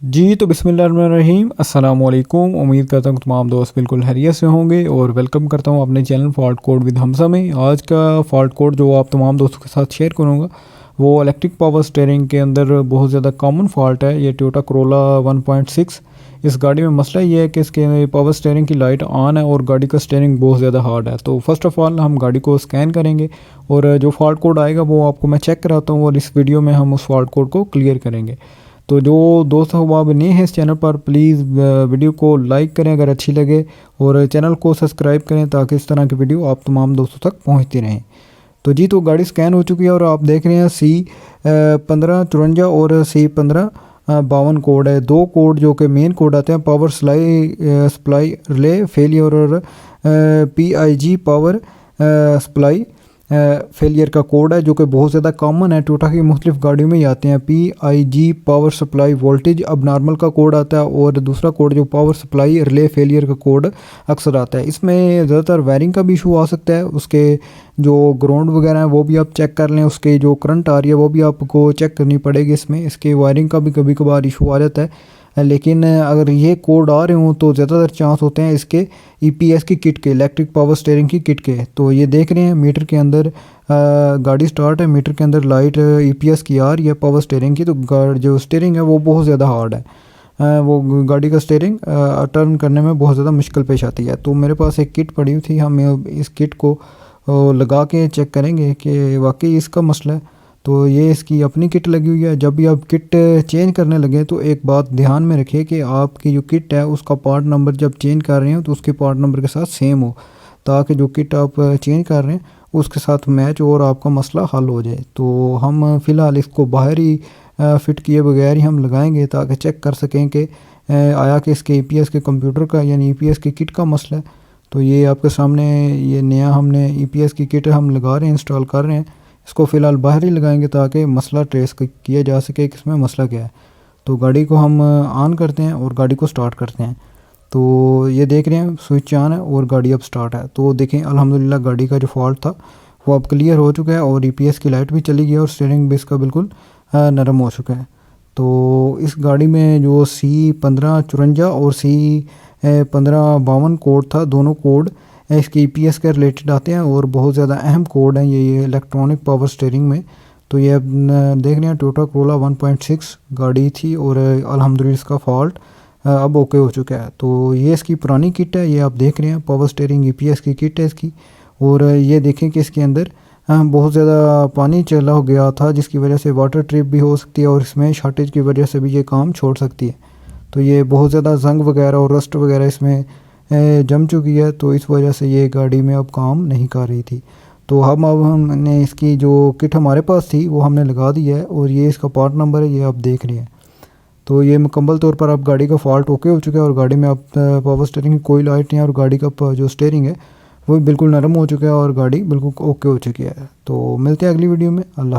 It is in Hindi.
जी तो बिस्मिल्लाहिर्रहमानिर्रहीम अस्सलाम वालेकुम। उम्मीद करता हूँ तमाम दोस्त बिल्कुल खैरियत से होंगे और वेलकम करता हूँ अपने चैनल फॉल्ट कोड विद हमसा में। आज का फॉल्ट कोड जो आप तमाम दोस्तों के साथ शेयर करूँगा वो इलेक्ट्रिक पावर स्टीयरिंग के अंदर बहुत ज़्यादा कॉमन फॉल्ट है। ये टोयोटा कोरोला 1.6 इस गाड़ी में मसला ये है कि इसके पावर स्टीयरिंग की लाइट ऑन है और गाड़ी का स्टीयरिंग बहुत ज़्यादा हार्ड है। तो फर्स्ट ऑफ़ ऑल हम गाड़ी को स्कैन करेंगे और जो फॉल्ट कोड आएगा वो आपको मैं चेक कराता हूँ और इस वीडियो में हम उस फॉल्ट कोड को क्लियर करेंगे। तो जो दोस्त अब नए हैं इस चैनल पर प्लीज़ वीडियो को लाइक करें अगर अच्छी लगे और चैनल को सब्सक्राइब करें ताकि इस तरह की वीडियो आप तमाम दोस्तों तक पहुंचती रहें। तो जी तो गाड़ी स्कैन हो चुकी है और आप देख रहे हैं C1554 और C1552 कोड है। दो कोड जो कि मेन कोड आते हैं पावर सप्लाई रिले फेलियर और PIG पावर सप्लाई फेलियर का कोड है जो कि बहुत ज़्यादा कॉमन है। टोयोटा की मुख्तलिफ गाड़ियों में ही आते हैं। PIG पावर सप्लाई वोल्टेज अब नॉर्मल का कोड आता है और दूसरा कोड जो पावर सप्लाई रिले फेलियर का कोड अक्सर आता है। इसमें ज़्यादातर वायरिंग का भी इशू आ सकता है। उसके जो ग्राउंड वगैरह है वो भी आप चेक कर लें। उसके जो करंट आ रही है वो भी आपको चेक करनी पड़ेगी। इसमें इसके वायरिंग का भी कभी कभार इशू आ जाता है। लेकिन अगर ये कोड आ रहे हों तो ज़्यादातर चांस होते हैं इसके EPS की किट के, इलेक्ट्रिक पावर स्टीयरिंग की किट के। तो ये देख रहे हैं मीटर के अंदर गाड़ी स्टार्ट है, मीटर के अंदर लाइट EPS की आ रही है पावर स्टीयरिंग की। तो जो स्टीयरिंग है वो बहुत ज़्यादा हार्ड है। वो गाड़ी का स्टीयरिंग टर्न करने में बहुत ज़्यादा मुश्किल पेश आती है। तो मेरे पास एक किट पड़ी हुई थी, हम इस किट को लगा के चेक करेंगे कि वाकई इसका मसला है। तो ये इसकी अपनी किट लगी हुई है। जब भी आप किट चेंज करने लगे तो एक बात ध्यान में रखिए कि आपकी जो किट है उसका पार्ट नंबर जब चेंज कर रहे हो तो उसके पार्ट नंबर के साथ सेम हो, ताकि जो किट आप चेंज कर रहे हैं उसके साथ मैच और आपका मसला हल हो जाए। तो हम फ़िलहाल इसको बाहर ही फ़िट किए बगैर ही हम लगाएंगे ताकि चेक कर सकें कि आया कि इसके EPS के कंप्यूटर का यानी EPS की किट का मसला है। तो ये आपके सामने ये नया हमने EPS की किट हम लगा रहे हैं, इंस्टॉल कर रहे हैं। इसको फ़िलहाल बाहर ही लगाएंगे ताकि मसला ट्रेस किया जा सके कि इसमें मसला क्या है। तो गाड़ी को हम ऑन करते हैं और गाड़ी को स्टार्ट करते हैं। तो ये देख रहे हैं स्विच ऑन है और गाड़ी अब स्टार्ट है। तो देखें अल्हम्दुलिल्लाह गाड़ी का जो फॉल्ट था वो अब क्लियर हो चुका है और EPS की लाइट भी चली गई और स्टीयरिंग भी इसका बिल्कुल नरम हो चुका है। तो इस गाड़ी में जो C1554 और C1552 कोड था, दोनों कोड इसके EPS के रिलेटेड आते हैं और बहुत ज़्यादा अहम कोड हैं ये इलेक्ट्रॉनिक पावर स्टीयरिंग में। तो ये अब देख रहे हैं टोयोटा कोरोला 1.6 गाड़ी थी और अल्हम्दुलिल्लाह इसका फॉल्ट अब ओके हो चुका है। तो ये इसकी पुरानी किट है, ये आप देख रहे हैं पावर स्टीयरिंग EPS की किट है इसकी। और ये देखें कि इसके अंदर बहुत ज़्यादा पानी चला हो गया था जिसकी वजह से वाटर ट्रिप भी हो सकती है और इसमें शॉर्टेज की वजह से भी ये काम छोड़ सकती है। तो ये बहुत ज़्यादा जंग वगैरह और रस्ट वगैरह इसमें जम चुकी है, तो इस वजह से ये गाड़ी में अब काम नहीं कर रही थी। तो हमने इसकी जो किट हमारे पास थी वो हमने लगा दी है और ये इसका पार्ट नंबर है, ये आप देख रहे हैं। तो ये मुकम्मल तौर पर अब गाड़ी का फॉल्ट ओके हो चुका है और गाड़ी में अब पावर स्टीयरिंग की कोई लाइट नहीं है और गाड़ी का जो स्टीयरिंग है वो बिल्कुल नरम हो चुका है और गाड़ी बिल्कुल ओके हो चुकी है। तो मिलते हैं अगली वीडियो में। अल्लाह।